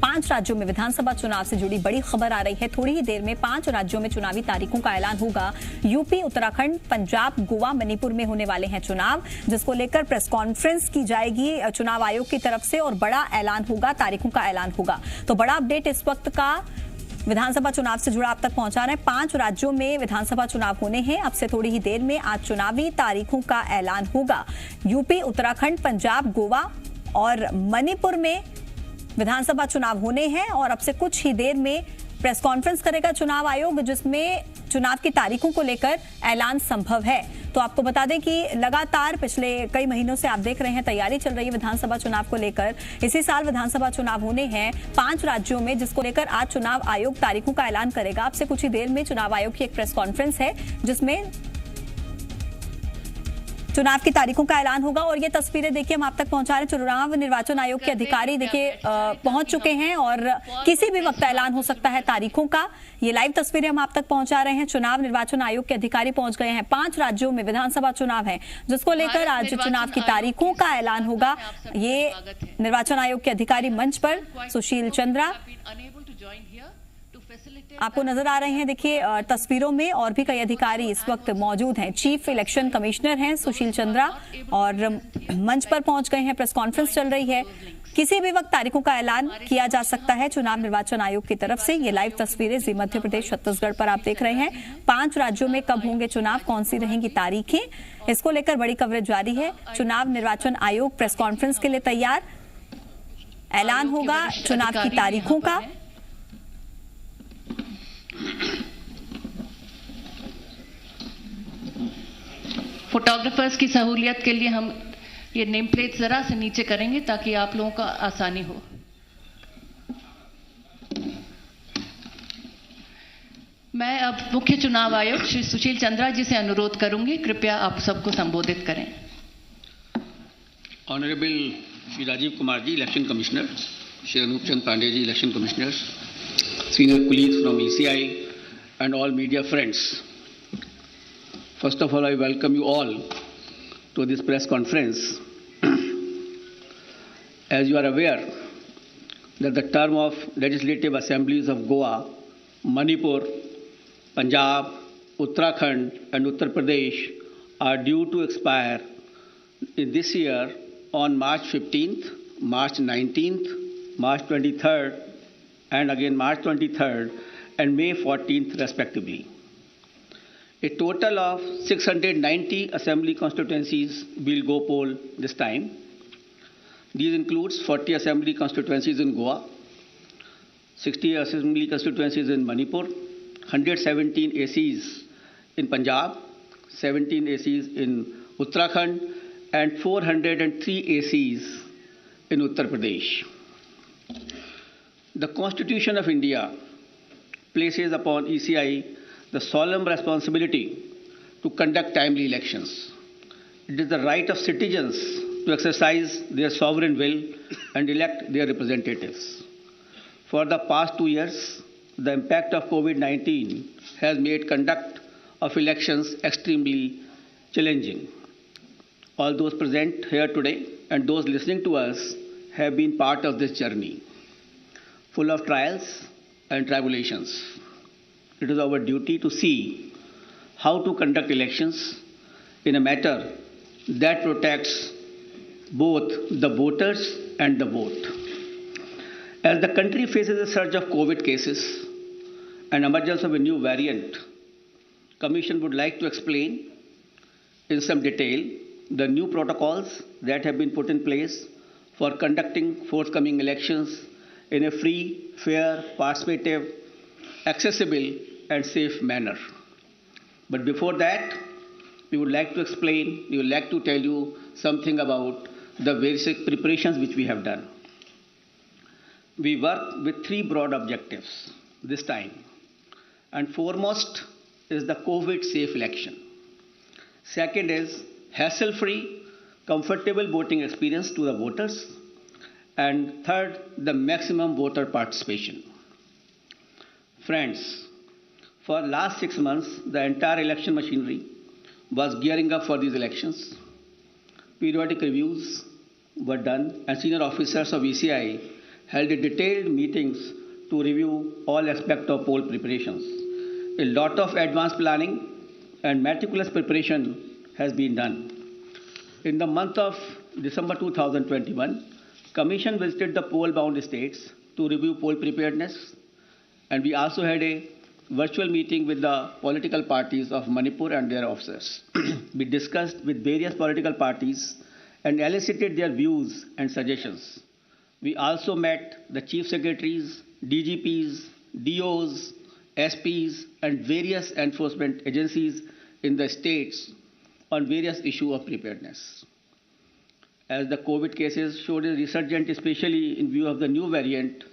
5 राज्यों में विधानसभा चुनाव से जुड़ी बड़ी खबर आ रही है। थोड़ी ही देर में 5 राज्यों में चुनावी तारीखों का ऐलान होगा। यूपी, उत्तराखंड, पंजाब, गोवा, मणिपुर में होने वाले हैं चुनाव, जिसको लेकर प्रेस कॉन्फ्रेंस की जाएगी चुनाव आयोग की तरफ से और बड़ा ऐलान होगा, तारीखों का ऐलान होगा। तो बड़ा अपडेट इस वक्त का विधानसभा चुनाव से जुड़ा आप तक पहुंचा रहे हैं। 5 राज्यों में विधानसभा चुनाव होने हैं। अब से थोड़ी ही देर में आज चुनावी तारीखों का ऐलान होगा। यूपी, उत्तराखंड, पंजाब, गोवा और मणिपुर में विधानसभा चुनाव होने हैं और अब से कुछ ही देर में प्रेस कॉन्फ्रेंस करेगा चुनाव आयोग, जिसमें चुनाव की तारीखों को लेकर ऐलान संभव है। तो आपको बता दें कि लगातार पिछले कई महीनों से आप देख रहे हैं तैयारी चल रही है विधानसभा चुनाव को लेकर। इसी साल विधानसभा चुनाव होने हैं 5 राज्यों में, जिसको लेकर आज चुनाव आयोग तारीखों का ऐलान करेगा। अब से कुछ ही देर में चुनाव आयोग की एक प्रेस कॉन्फ्रेंस है जिसमें चुनाव की तारीखों का ऐलान होगा। और ये तस्वीरें देखिए हम आप तक पहुंचा रहे हैं। चुनाव निर्वाचन आयोग के अधिकारी देखिए पहुंच चुके हैं और किसी भी वक्त ऐलान हो सकता है तारीखों का। ये लाइव तस्वीरें हम आप तक पहुंचा रहे हैं। चुनाव निर्वाचन आयोग के अधिकारी पहुंच गए हैं। 5 राज्यों में विधानसभा चुनाव है, जिसको लेकर आज चुनाव की तारीखों का ऐलान होगा। ये निर्वाचन आयोग के अधिकारी मंच पर सुशील चंद्रा आपको नजर आ रहे हैं। देखिए तस्वीरों में और भी कई अधिकारी इस वक्त मौजूद हैं। चीफ इलेक्शन कमिश्नर हैं सुशील चंद्रा और मंच पर पहुंच गए हैं। प्रेस कॉन्फ्रेंस चल रही है। किसी भी वक्त तारीखों का ऐलान किया जा सकता है चुनाव निर्वाचन आयोग की तरफ से। ये लाइव तस्वीरें जी मध्य प्रदेश, छत्तीसगढ़ पर आप देख रहे हैं। 5 राज्यों में कब होंगे चुनाव, कौन सी रहेंगी तारीखें, इसको लेकर बड़ी कवरेज जारी है। चुनाव निर्वाचन आयोग प्रेस कॉन्फ्रेंस के लिए तैयार। ऐलान होगा चुनाव की तारीखों का। फोटोग्राफर्स की सहूलियत के लिए हम ये नेम प्लेट जरा से नीचे करेंगे ताकि आप लोगों का आसानी हो। मैं अब मुख्य चुनाव आयुक्त श्री सुशील चंद्रा जी से अनुरोध करूंगी, कृपया आप सबको संबोधित करें। Honourable Shri Rajiv Kumar ji, election commissioner, Shri Anup Chand Pande ji, election commissioner, senior colleagues from ECI and all media friends. First of all, I welcome you all to this press conference. As you are aware that the term of legislative assemblies of Goa, Manipur, Punjab, Uttarakhand and Uttar Pradesh are due to expire in this year on March 15th, March 19th, March 23rd, and again March 23rd and May 14th respectively. A total of 690 assembly constituencies will go poll this time. These includes 40 assembly constituencies in Goa, 60 assembly constituencies in Manipur, 117 ACs in Punjab, 17 ACs in Uttarakhand and 403 ACs in Uttar Pradesh. The Constitution of India places upon ECI the solemn responsibility to conduct timely elections. It is the right of citizens to exercise their sovereign will and elect their representatives. For the past 2 years, the impact of COVID-19 has made conduct of elections extremely challenging. All those present here today and those listening to us have been part of this journey, full of trials and tribulations. It is our duty to see how to conduct elections in a manner that protects both the voters and the vote. As the country faces a surge of COVID cases and emergence of a new variant, Commission would like to explain in some detail the new protocols that have been put in place for conducting forthcoming elections in a free, fair, participative, accessible and safe manner. But before that, we would like to tell you something about the basic preparations which we have done. We work with 3 broad objectives this time, and foremost is the COVID safe election. Second is hassle-free, comfortable voting experience to the voters. And third, the maximum voter participation. Friends, for last 6 months, the entire election machinery was gearing up for these elections. Periodic reviews were done and senior officers of ECI held a detailed meetings to review all aspects of poll preparations. A lot of advanced planning and meticulous preparation has been done. In the month of December 2021, Commission visited the poll-bound states to review poll preparedness, and we also had a virtual meeting with the political parties of Manipur and their officers. We discussed with various political parties and elicited their views and suggestions. We also met the chief secretaries, DGPs, DOs, SPs, and various enforcement agencies in the states on various issues of preparedness. As the COVID cases showed a resurgence, especially in view of the new variant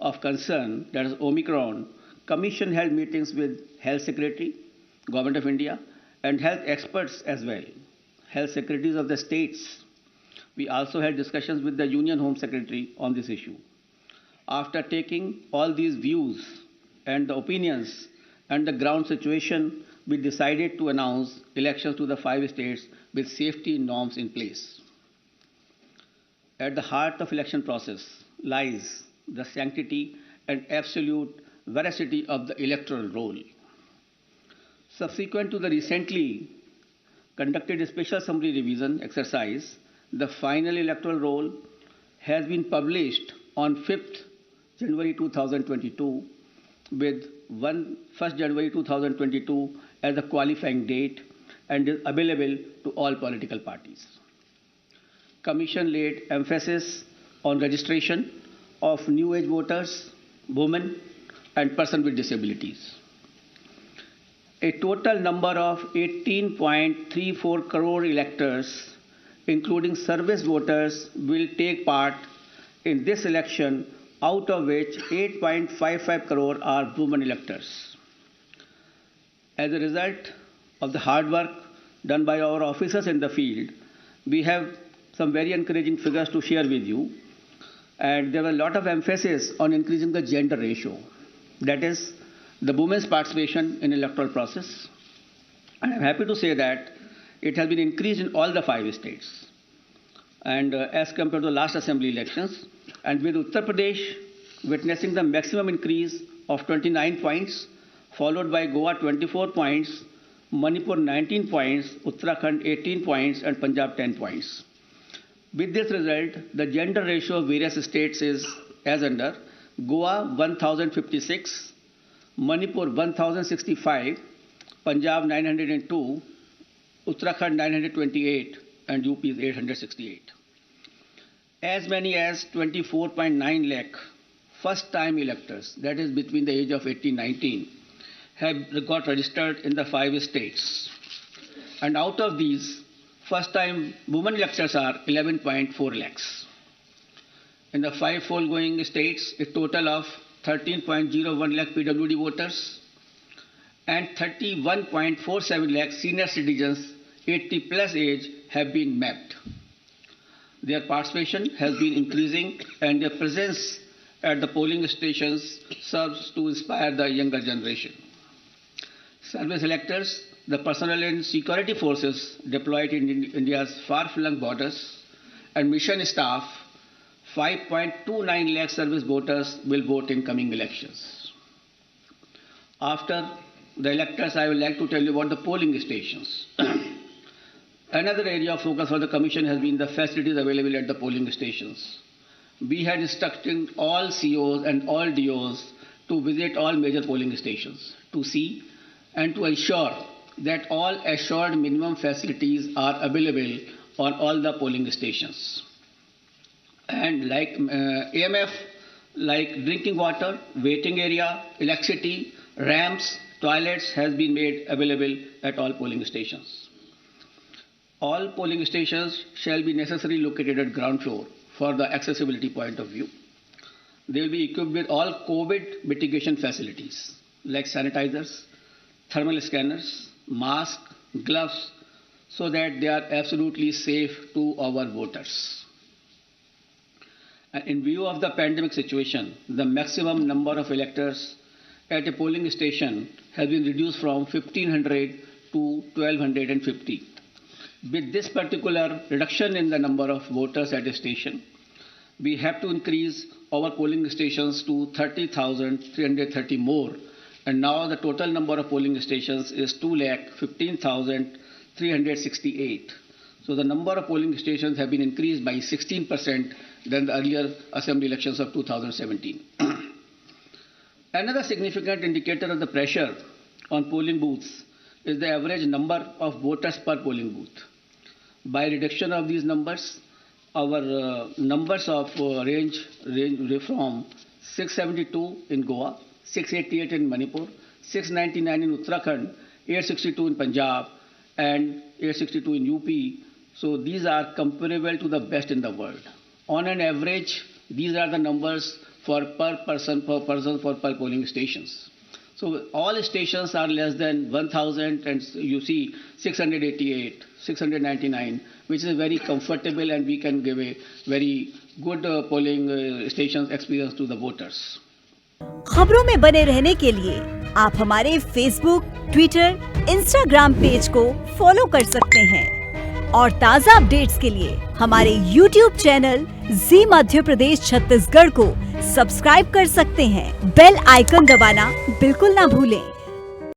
of concern, that is Omicron, Commission held meetings with Health Secretary, Government of India, and health experts as well, health secretaries of the states. We also had discussions with the Union Home Secretary on this issue. After taking all these views and the opinions and the ground situation, we decided to announce elections to the 5 states with safety norms in place. At the heart of election process lies the sanctity and absolute veracity of the electoral roll. Subsequent to the recently conducted special summary revision exercise, the final electoral roll has been published on 5th January 2022 with 1st January 2022 as the qualifying date and is available to all political parties. Commission laid emphasis on registration of new age voters, women, and persons with disabilities. A total number of 18.34 crore electors, including service voters, will take part in this election, out of which 8.55 crore are women electors. As a result of the hard work done by our officers in the field, we have some very encouraging figures to share with you. And there was a lot of emphasis on increasing the gender ratio. That is, the women's participation in electoral process. And I'm happy to say that it has been increased in all the 5 states. And as compared to the last assembly elections, and with Uttar Pradesh witnessing the maximum increase of 29 points, followed by Goa 24 points, Manipur 19 points, Uttarakhand 18 points, and Punjab 10 points. With this result, the gender ratio of various states is as under: Goa 1056, Manipur 1065, Punjab 902, Uttarakhand 928, and UP is 868. As many as 24.9 lakh first-time electors, that is between the age of 18 and 19, have got registered in the 5 states. And out of these, first-time women electors are 11.4 lakhs. In the 5 foregoing states, a total of 13.01 lakh PWD voters and 31.47 lakh senior citizens 80 plus age have been mapped. Their participation has been increasing, and their presence at the polling stations serves to inspire the younger generation. Service electors, the personnel and security forces deployed in India's far-flung borders, and mission staff, 5.29 lakh service voters will vote in coming elections. After the electors, I would like to tell you about the polling stations. Another area of focus for the Commission has been the facilities available at the polling stations. We had instructed all COs and all DOs to visit all major polling stations to see and to ensure that all assured minimum facilities are available on all the polling stations. And like AMF, like drinking water, waiting area, electricity, ramps, toilets has been made available at all polling stations. All polling stations shall be necessarily located at ground floor for the accessibility point of view. They will be equipped with all COVID mitigation facilities like sanitizers, thermal scanners, masks, gloves, so that they are absolutely safe to our voters. And in view of the pandemic situation, the maximum number of electors at a polling station has been reduced from 1,500 to 1,250. With this particular reduction in the number of voters at a station, we have to increase our polling stations to 30,330 more. And now the total number of polling stations is 2,15,368. So the number of polling stations have been increased by 16% than the earlier assembly elections of 2017. Another significant indicator of the pressure on polling booths is the average number of voters per polling booth. By reduction of these numbers, our numbers of range from 672 in Goa, 688 in Manipur, 699 in Uttarakhand, 862 in Punjab, and 862 in UP. So these are comparable to the best in the world. On an average, these are the numbers for per person for polling stations. So all stations are less than 1,000, and you see 688, 699, which is very comfortable, and we can give a very good polling stations experience to the voters. खबरों में बने रहने के लिए आप हमारे Facebook, Twitter, Instagram page को follow कर सकते हैं और ताज़ा अपडेट्स के लिए हमारे यूट्यूब चैनल जी मध्य प्रदेश छत्तीसगढ़ को सब्सक्राइब कर सकते हैं। बेल आइकन दबाना बिल्कुल ना भूलें।